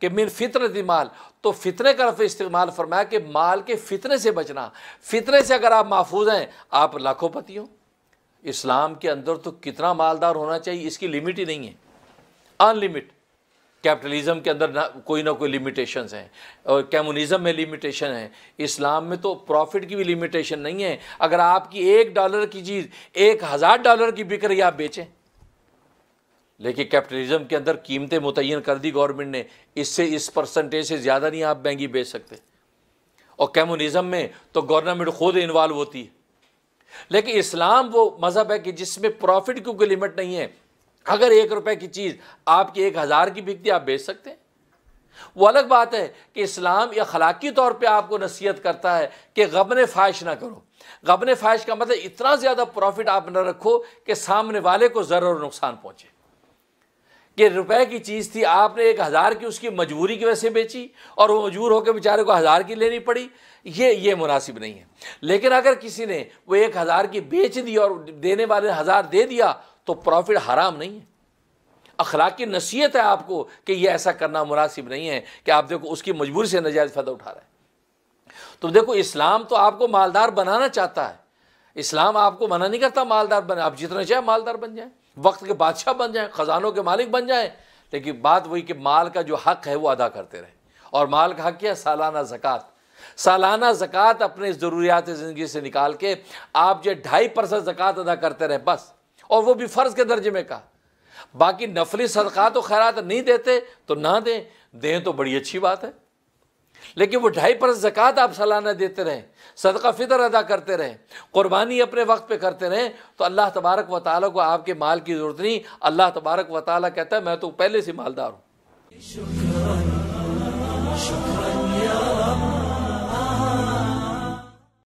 کہ من فطرت مال، تو فتنے کا لفظ استعمال فرمایا کہ مال کے فتنے سے بچنا. فتنے سے اگر آپ محفوظ ہیں آپ لاکھوں پتی ہوں. اسلام کے اندر تو کتنا مالدار ہونا چاہیے اس کی لمٹ ہی نہیں ہے، ان لمٹ. کیپٹلزم کے اندر کوئی نہ کوئی لمیٹیشنز ہیں، اور کمیونزم میں لمیٹیشن ہے. اسلام میں تو پروفٹ کی بھی لمیٹیشن نہیں ہے. اگر آپ کی $1 کی چیز $1000 کی بک رہی آپ بیچیں. لیکن کیپٹلزم کے اندر قیمتیں متعین کر دی گورنمنٹ نے، اس پرسنٹیج سے زیادہ نہیں آپ مہنگی بیچ سکتے. اور کمیونزم میں تو گورنمنٹ خود انوالو ہوتی ہے. لیکن اسلام وہ مذہب ہے کہ جس میں پروفٹ کی کوئی لمٹ نہیں ہے. اگر $1 کی چیز آپ کی 1000 کی بکتی آپ بیچ سکتے ہیں. وہ الگ بات ہے کہ اسلام یا اخلاقی طور پہ آپ کو نصیحت کرتا ہے کہ غبن فاحش نہ کرو. غبن فاحش کا مطلب اتنا زیادہ پروفٹ آپ نہ رکھو کہ سامنے والے کو ضرر اور نقصان پہنچے. کہ روپے کی چیز تھی، آپ نے 1000 کی اس کی مجبوری کی وجہ سے بیچی اور وہ مجبور ہو کے بیچارے کو 1000 کی لینی پڑی، یہ مناسب نہیں ہے. لیکن اگر کسی نے وہ 1000 کی بیچ دی اور دینے والے 1000 دے دیا تو پروفٹ حرام نہیں ہے. اخلاق کی نصیحت ہے آپ کو کہ یہ ایسا کرنا مناسب نہیں ہے کہ آپ دیکھو اس کی مجبوری سے ناجائز فائدہ اٹھا رہے ہیں. تو دیکھو اسلام تو آپ کو مالدار بنانا چاہتا ہے. اسلام آپ کو منع نہیں کرتا مالدار بنے، آپ جتنا چاہے مالدار بن جائیں، وقت کے بادشاہ بن جائیں، خزانوں کے مالک بن جائیں. لیکن بات وہی کہ مال کا جو حق ہے وہ ادا کرتے رہیں. اور مال کا حق کیا ہے؟ سالانہ زکوٰۃ. سالانہ زکوٰۃ اپنے ضروریات زندگی سے نکال کے آپ جو 2.5% زکوٰۃ ادا کرتے رہیں بس، اور وہ بھی فرض کے درجے میں کا. باقی نفلی صدقات و خیرات نہیں دیتے تو نہ دیں، دیں تو بڑی اچھی بات ہے. لیکن وہ 2.5% زکوٰۃ آپ سالانہ دیتے رہیں، صدقہ فطر ادا کرتے رہیں، قربانی اپنے وقت پہ کرتے رہیں، تو اللہ تبارک و تعالیٰ کو آپ کے مال کی ضرورت نہیں. اللہ تبارک و تعالیٰ کہتا ہے میں تو پہلے سے مالدار ہوں.